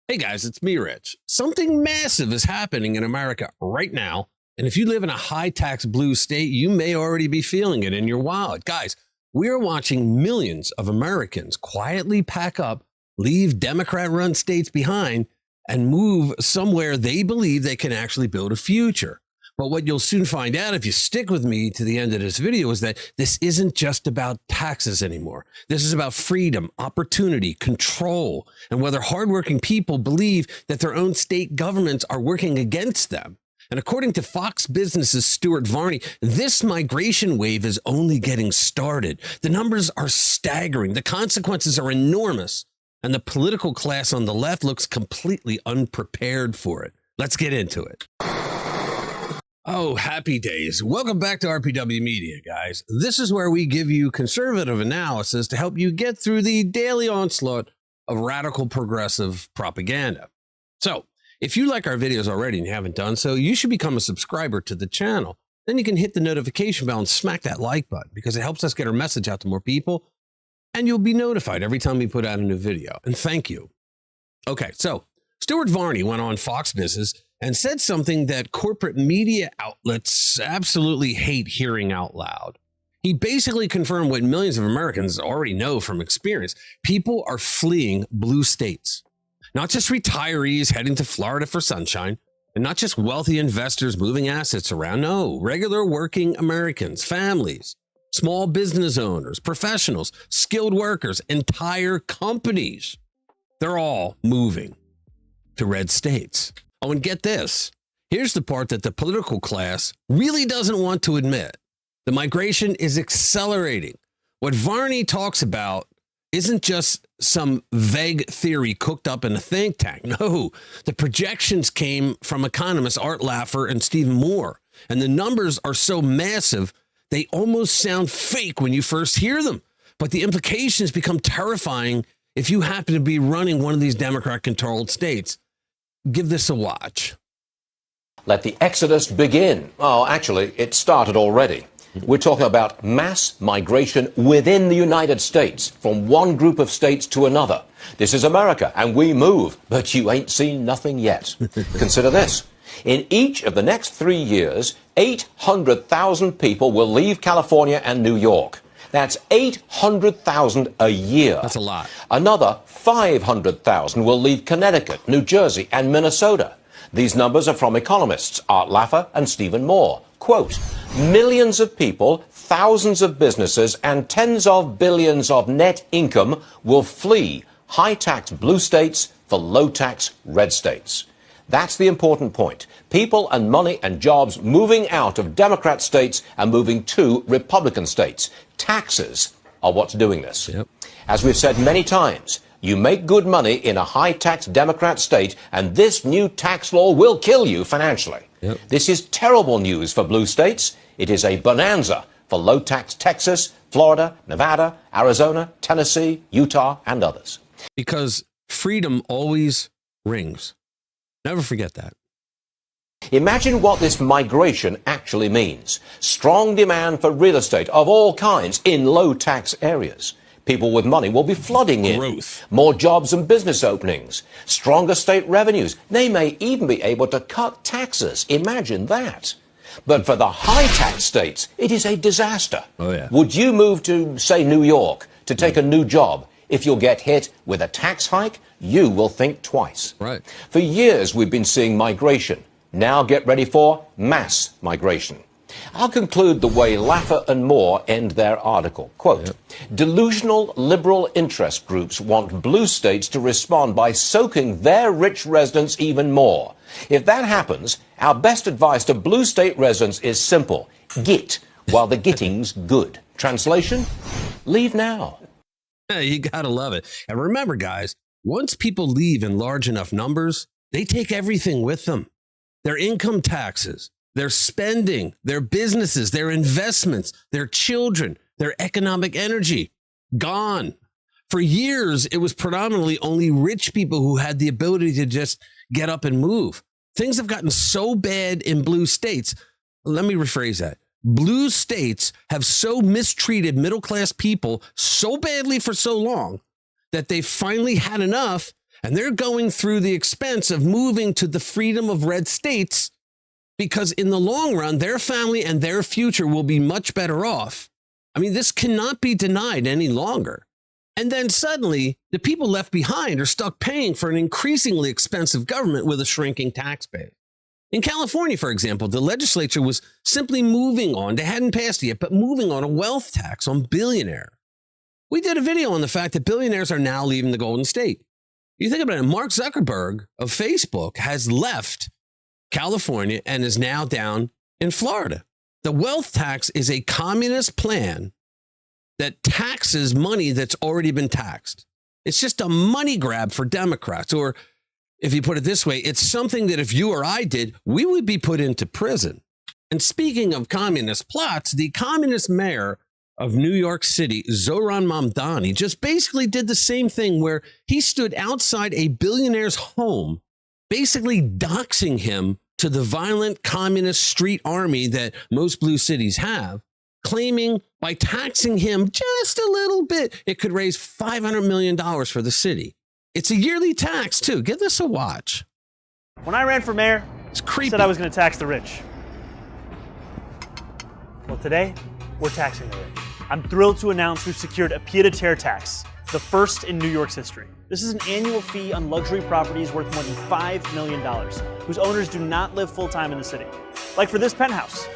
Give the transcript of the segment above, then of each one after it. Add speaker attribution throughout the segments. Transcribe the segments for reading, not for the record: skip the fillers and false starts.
Speaker 1: Hey guys, it's me, Rich. Something massive is happening in America right now. And if you live in a high tax blue state, you may already be feeling it in your wallet. Guys, we're watching millions of Americans quietly pack up, leave Democrat run states behind, and move somewhere they believe they can actually build a future. But what you'll soon find out if you stick with me to the end of this video is that this isn't just about taxes anymore. This is about freedom, opportunity, control, and whether hardworking people believe that their own state governments are working against them. And according to Fox Business's Stuart Varney, this migration wave is only getting started. The numbers are staggering. The consequences are enormous. And the political class on the left looks completely unprepared for it. Let's get into it. Oh, happy days. Welcome back to RPW Media, guys. This is where we give you conservative analysis to help you get through the daily onslaught of radical progressive propaganda. So, if you like our videos already and you haven't done so, you should become a subscriber to the channel. Then you can hit the notification bell and smack that like button because it helps us get our message out to more people. And you'll be notified every time we put out a new video. And thank you. Okay, so Stuart Varney went on Fox Business and said something that corporate media outlets absolutely hate hearing out loud. He basically confirmed what millions of Americans already know from experience. People are fleeing blue states. Not just retirees heading to Florida for sunshine, and not just wealthy investors moving assets around. No, regular working Americans, families, small business owners, professionals, skilled workers, entire companies. They're all moving to red states. Oh, and get this. Here's the part that the political class really doesn't want to admit. The migration is accelerating. What Varney talks about isn't just some vague theory cooked up in a think tank. No, the projections came from economists Art Laffer and Stephen Moore. And the numbers are so massive, they almost sound fake when you first hear them. But the implications become terrifying if you happen to be running one of these Democrat-controlled states. Give this a watch.
Speaker 2: Let the exodus begin. Oh, actually, it started already. We're talking about mass migration within the United States, from one group of states to another. This is America, and we move, but you ain't seen nothing yet. Consider this. In each of the next 3 years, 800,000 people will leave California and New York. That's 800,000 a year.
Speaker 1: That's a lot.
Speaker 2: Another 500,000 will leave Connecticut, New Jersey, and Minnesota. These numbers are from economists Art Laffer and Stephen Moore. Quote, millions of people, thousands of businesses, and tens of billions of net income will flee high-tax blue states for low-tax red states. That's the important point. People and money and jobs moving out of Democrat states and moving to Republican states. Taxes are what's doing this.
Speaker 1: Yep.
Speaker 2: As we've said many times, you make good money in a high-tax Democrat state, and this new tax law will kill you financially.
Speaker 1: Yep.
Speaker 2: This is terrible news for blue states. It is a bonanza for low-tax Texas, Florida, Nevada, Arizona, Tennessee, Utah, and others.
Speaker 1: Because freedom always rings. Never forget that.
Speaker 2: Imagine what this migration actually means. Strong demand for real estate of all kinds in low-tax areas. People with money will be flooding in.
Speaker 1: Growth.
Speaker 2: More jobs and business openings. Stronger state revenues. They may even be able to cut taxes. Imagine that. But for the high-tax states, it is a disaster.
Speaker 1: Oh, yeah.
Speaker 2: Would you move to, say, New York to take a new job? If you'll get hit with a tax hike, you will think twice.
Speaker 1: Right.
Speaker 2: For years, we've been seeing migration. Now get ready for mass migration. I'll conclude the way Laffer and Moore end their article. Quote, delusional liberal interest groups want blue states to respond by soaking their rich residents even more. If that happens, our best advice to blue state residents is simple. Git while the getting's good. Translation? Leave now.
Speaker 1: Yeah, you gotta love it. And remember, guys, once people leave in large enough numbers, they take everything with them. Their income taxes, their spending, their businesses, their investments, their children, their economic energy, gone. For years, it was predominantly only rich people who had the ability to just get up and move. Things have gotten so bad in blue states. Let me rephrase that. Blue states have so mistreated middle-class people so badly for so long that they've finally had enough, And they're going through the expense of moving to the freedom of red states because in the long run, their family and their future will be much better off. I mean, this cannot be denied any longer. And then suddenly, the people left behind are stuck paying for an increasingly expensive government with a shrinking tax base. In California, for example, the legislature was simply moving on, they hadn't passed it yet, but moving on a wealth tax on billionaires. We did a video on the fact that billionaires are now leaving the Golden State. You think about it, Mark Zuckerberg of Facebook has left California and is now down in Florida. The wealth tax is a communist plan that taxes money that's already been taxed. It's just a money grab for Democrats. Or if you put it this way, it's something that if you or I did, we would be put into prison. And speaking of communist plots, the communist mayor of New York City, Zohran Mamdani, just basically did the same thing where he stood outside a billionaire's home, basically doxing him to the violent communist street army that most blue cities have, claiming by taxing him just a little bit, it could raise $500 million for the city. It's a yearly tax, too. Give this a watch.
Speaker 3: When I ran for mayor,
Speaker 1: it's creepy.
Speaker 3: I said I was going to tax the rich. Well, today, we're taxing the rich. I'm thrilled to announce we've secured a pied-à-terre tax, the first in New York's history. This is an annual fee on luxury properties worth more than $5 million, whose owners do not live full-time in the city. Like for this penthouse,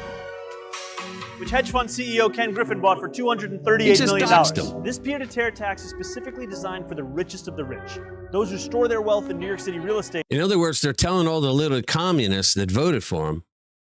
Speaker 3: which hedge fund CEO Ken Griffin bought for $238 million. This pied-à-terre tax is specifically designed for the richest of the rich, those who store their wealth in New York City real estate.
Speaker 1: In other words, they're telling all the little communists that voted for him,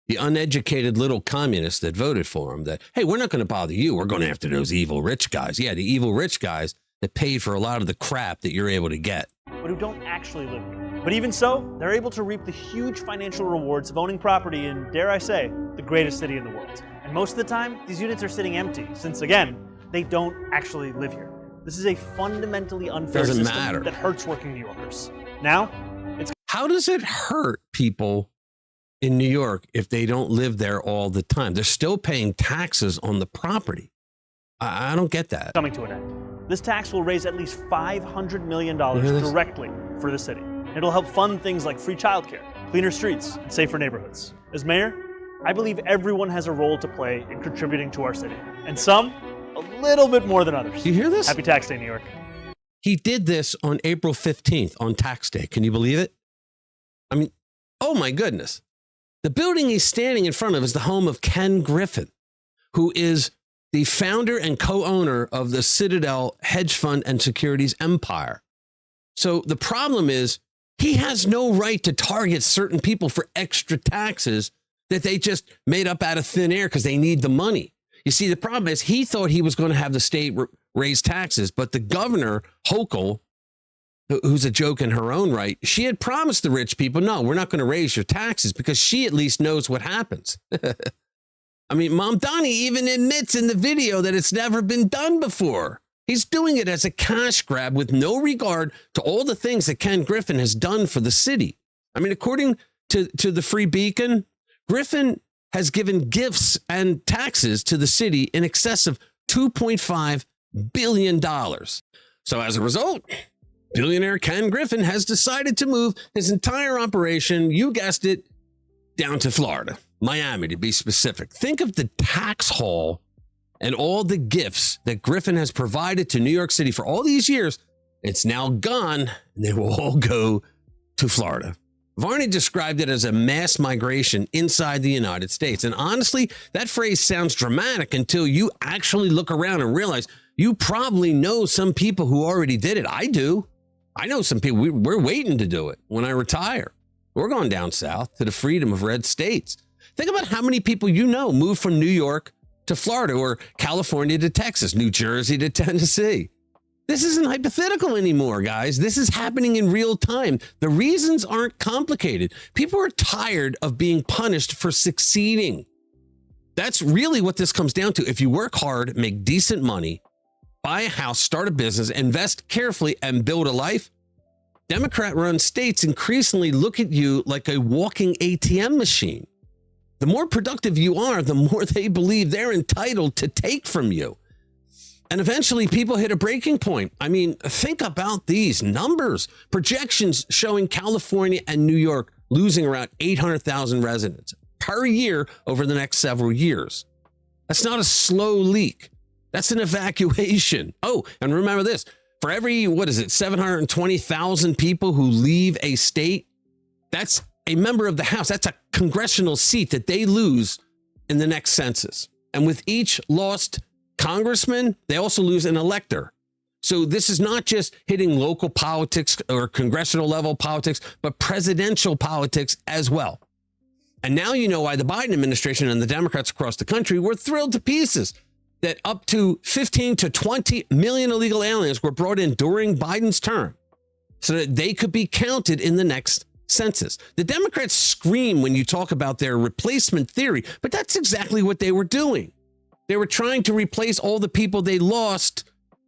Speaker 1: the uneducated little communists that voted for him, that, hey, we're not going to bother you. We're going after those evil rich guys. Yeah, the evil rich guys that paid for a lot of the crap that you're able to get.
Speaker 3: But who don't actually live here. But even so, they're able to reap the huge financial rewards of owning property in, dare I say, the greatest city in the world. And most of the time, these units are sitting empty, since again, they don't actually live here. This is a fundamentally unfair system that hurts working New Yorkers. Now, it's...
Speaker 1: How does it hurt people in New York if they don't live there all the time? They're still paying taxes on the property. I don't get that.
Speaker 3: Coming to an end. This tax will raise at least $500 million directly for the city. It'll help fund things like free childcare, cleaner streets, and safer neighborhoods. As mayor, I believe everyone has a role to play in contributing to our city, and some a little bit more than others.
Speaker 1: You hear this?
Speaker 3: Happy Tax Day, New York.
Speaker 1: He did this on April 15th on tax day. Can you believe it? I mean, oh my goodness. The building he's standing in front of is the home of Ken Griffin, who is the founder and co-owner of the Citadel hedge fund and securities empire. So the problem is he has no right to target certain people for extra taxes that they just made up out of thin air because they need the money. You see, the problem is he thought he was going to have the state raise taxes, but the governor, Hochul, who's a joke in her own right, she had promised the rich people, no, we're not going to raise your taxes because she at least knows what happens. I mean, Mamdani even admits in the video that it's never been done before. He's doing it as a cash grab with no regard to all the things that Ken Griffin has done for the city. I mean, according to the Free Beacon, Griffin has given gifts and taxes to the city in excess of $2.5 billion. So as a result, billionaire Ken Griffin has decided to move his entire operation, you guessed it, down to Florida, Miami to be specific. Think of the tax haul and all the gifts that Griffin has provided to New York City for all these years. It's now gone, and they will all go to Florida. Varney described it as a mass migration inside the United States. And honestly, that phrase sounds dramatic until you actually look around and realize you probably know some people who already did it. I do. I know some people. We're waiting to do it when I retire. We're going down south to the freedom of red states. Think about how many people you know moved from New York to Florida or California to Texas, New Jersey to Tennessee. This isn't hypothetical anymore, guys. This is happening in real time. The reasons aren't complicated. People are tired of being punished for succeeding. That's really what this comes down to. If you work hard, make decent money, buy a house, start a business, invest carefully, and build a life, Democrat-run states increasingly look at you like a walking ATM machine. The more productive you are, the more they believe they're entitled to take from you. And eventually people hit a breaking point. I mean, think about these numbers. Projections showing California and New York losing around 800,000 residents per year over the next several years. That's not a slow leak. That's an evacuation. Oh, and remember this. For every, 720,000 people who leave a state, that's a member of the House. That's a congressional seat that they lose in the next census. And with each lost congressman, they also lose an elector. So this is not just hitting local politics or congressional level politics, but presidential politics as well. And now you know why the Biden administration and the Democrats across the country were thrilled to pieces that up to 15 to 20 million illegal aliens were brought in during Biden's term so that they could be counted in the next census. The Democrats scream when you talk about their replacement theory, but that's exactly what they were doing. They were trying to replace all the people they lost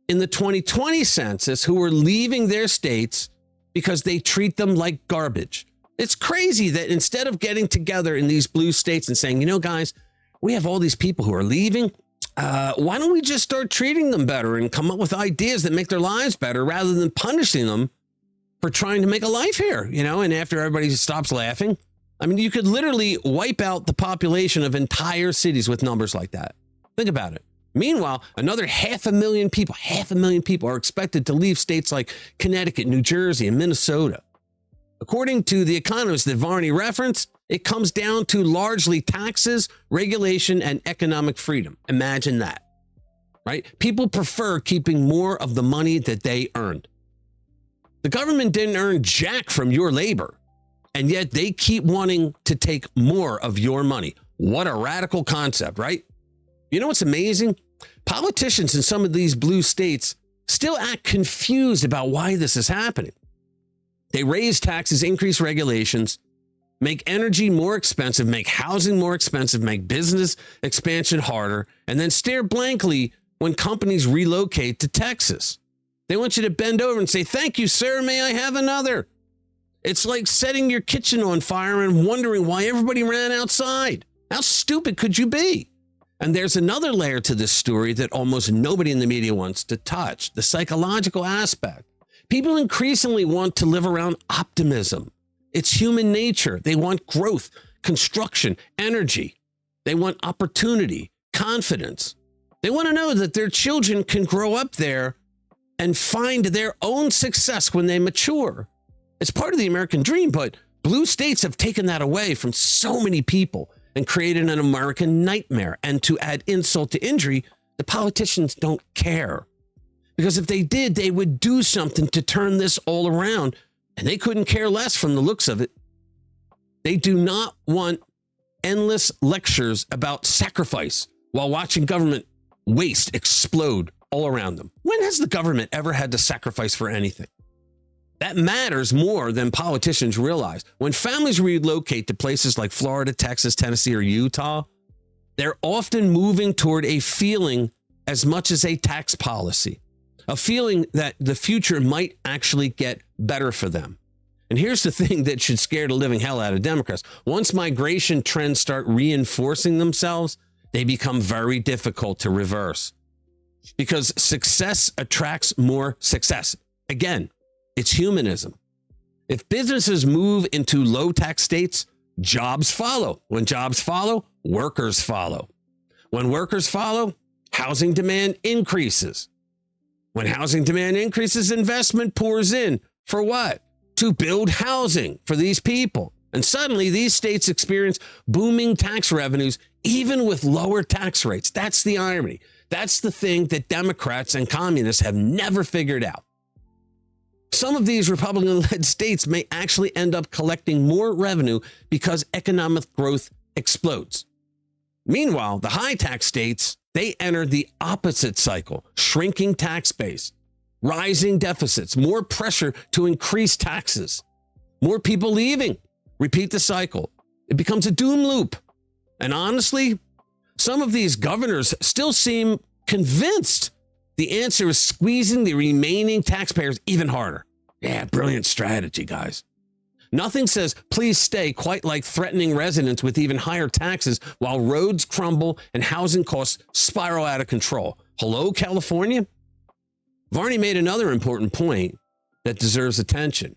Speaker 1: in the 2020 census who were leaving their states because they treat them like garbage. It's crazy that instead of getting together in these blue states and saying, you know, guys, we have all these people who are leaving. Why don't we just start treating them better and come up with ideas that make their lives better rather than punishing them for trying to make a life here, you know, and after everybody stops laughing. I mean, you could literally wipe out the population of entire cities with numbers like that. Think about it. Meanwhile, another 500,000 people are expected to leave states like Connecticut, New Jersey, and Minnesota. According to the economist that Varney referenced, it comes down to largely taxes, regulation, and economic freedom. Imagine that, right? People prefer keeping more of the money that they earned. The government didn't earn jack from your labor, and yet they keep wanting to take more of your money. What a radical concept, right? You know what's amazing? Politicians in some of these blue states still act confused about why this is happening. They raise taxes, increase regulations, make energy more expensive, make housing more expensive, make business expansion harder, and then stare blankly when companies relocate to Texas. They want you to bend over and say, "Thank you, sir. May I have another?" It's like setting your kitchen on fire and wondering why everybody ran outside. How stupid could you be? And there's another layer to this story that almost nobody in the media wants to touch, the psychological aspect. People increasingly want to live around optimism. It's human nature. They want growth, construction, energy. They want opportunity, confidence. They want to know that their children can grow up there and find their own success when they mature. It's part of the American dream, but blue states have taken that away from so many people and created an American nightmare. And to add insult to injury, the politicians don't care. Because if they did, they would do something to turn this all around, and they couldn't care less from the looks of it. They do not want endless lectures about sacrifice while watching government waste explode all around them. When has the government ever had to sacrifice for anything? That matters more than politicians realize. When families relocate to places like Florida, Texas, Tennessee, or Utah, they're often moving toward a feeling as much as a tax policy, a feeling that the future might actually get better for them. And here's the thing that should scare the living hell out of Democrats. Once migration trends start reinforcing themselves, they become very difficult to reverse because success attracts more success. Again, it's humanism. If businesses move into low tax states, jobs follow. When jobs follow, workers follow. When workers follow, housing demand increases. When housing demand increases, investment pours in. For what? To build housing for these people. And suddenly these states experience booming tax revenues, even with lower tax rates. That's the irony. That's the thing that Democrats and communists have never figured out. Some of these Republican-led states may actually end up collecting more revenue because economic growth explodes. Meanwhile, the high tax states, they enter the opposite cycle, shrinking tax base, rising deficits, more pressure to increase taxes, more people leaving. Repeat the cycle. It becomes a doom loop. And honestly, some of these governors still seem convinced the answer is squeezing the remaining taxpayers even harder. Yeah, brilliant strategy, guys. Nothing says, please stay, quite like threatening residents with even higher taxes while roads crumble and housing costs spiral out of control. Hello, California? Varney made another important point that deserves attention.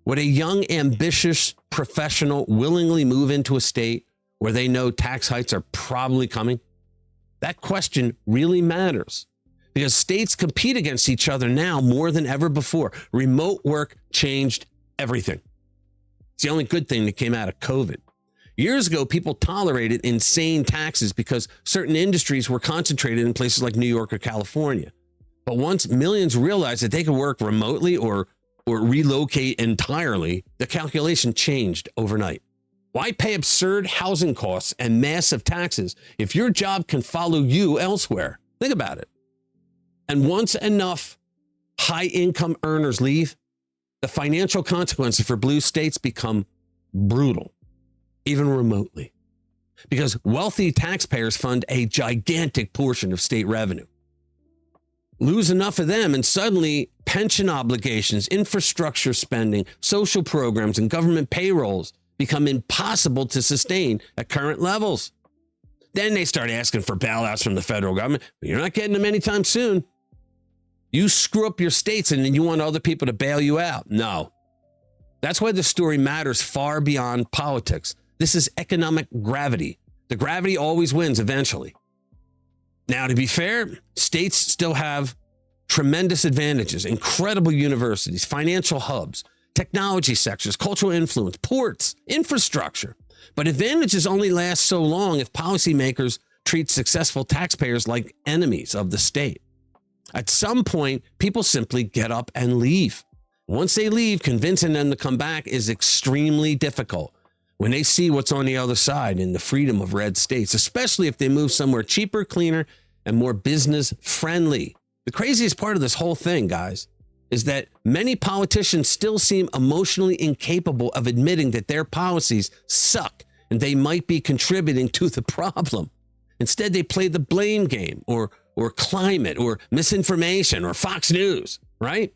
Speaker 1: Would a young, ambitious professional willingly move into a state where they know tax hikes are probably coming? That question really matters because states compete against each other now more than ever before. Remote work changed everything. It's the only good thing that came out of COVID. Years ago, people tolerated insane taxes because certain industries were concentrated in places like New York or California. But once millions realized that they could work remotely or relocate entirely, the calculation changed overnight. Why pay absurd housing costs and massive taxes if your job can follow you elsewhere? Think about it. And once enough high-income earners leave, the financial consequences for blue states become brutal, even remotely, because wealthy taxpayers fund a gigantic portion of state revenue. Lose enough of them, and suddenly pension obligations, infrastructure spending, social programs, and government payrolls become impossible to sustain at current levels. Then they start asking for bailouts from the federal government, but you're not getting them anytime soon. You screw up your states and then you want other people to bail you out. No. That's why this story matters far beyond politics. This is economic gravity. The gravity always wins eventually. Now, to be fair, states still have tremendous advantages, incredible universities, financial hubs, technology sectors, cultural influence, ports, infrastructure. But advantages only last so long if policymakers treat successful taxpayers like enemies of the state. At some point, people simply get up and leave. Once they leave, convincing them to come back is extremely difficult when they see what's on the other side in the freedom of red states, especially if they move somewhere cheaper, cleaner, and more business friendly. The craziest part of this whole thing, guys, is that many politicians still seem emotionally incapable of admitting that their policies suck and they might be contributing to the problem. Instead, they play the blame game or climate or misinformation or Fox News, right?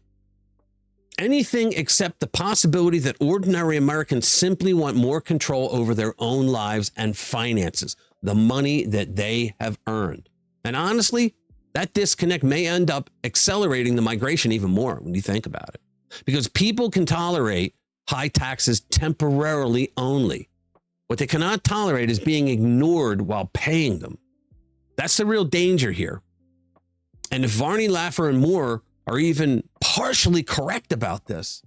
Speaker 1: Anything except the possibility that ordinary Americans simply want more control over their own lives and finances, the money that they have earned. And honestly, that disconnect may end up accelerating the migration even more when you think about it. Because people can tolerate high taxes temporarily only. What they cannot tolerate is being ignored while paying them. That's the real danger here. And if Varney, Laffer, and Moore are even partially correct about this,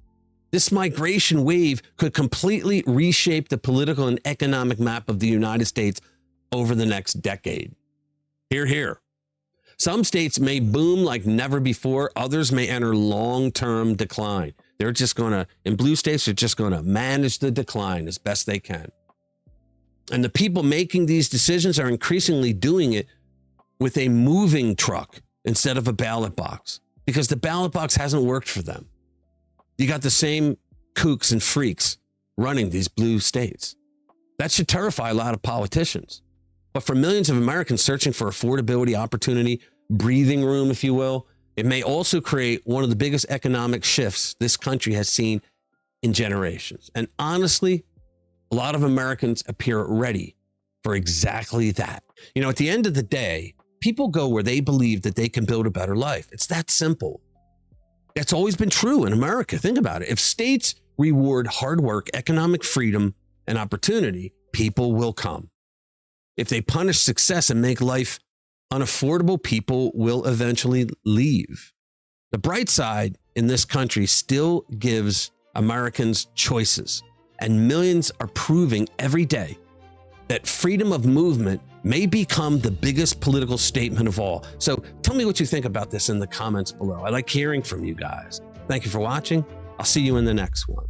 Speaker 1: this migration wave could completely reshape the political and economic map of the United States over the next decade. Hear, hear. Some states may boom like never before. Others may enter long-term decline. They're just going to, in blue states, they're just going to manage the decline as best they can. And the people making these decisions are increasingly doing it with a moving truck instead of a ballot box, because the ballot box hasn't worked for them. You got the same kooks and freaks running these blue states. That should terrify a lot of politicians. But for millions of Americans searching for affordability, opportunity, breathing room, if you will, it may also create one of the biggest economic shifts this country has seen in generations. And honestly, a lot of Americans appear ready for exactly that. You know, at the end of the day, people go where they believe that they can build a better life. It's that simple. That's always been true in America. Think about it. If states reward hard work, economic freedom, and opportunity, people will come. If they punish success and make life unaffordable, people will eventually leave. The bright side in this country still gives Americans choices, and millions are proving every day that freedom of movement may become the biggest political statement of all. So tell me what you think about this in the comments below. I like hearing from you guys. Thank you for watching. I'll see you in the next one.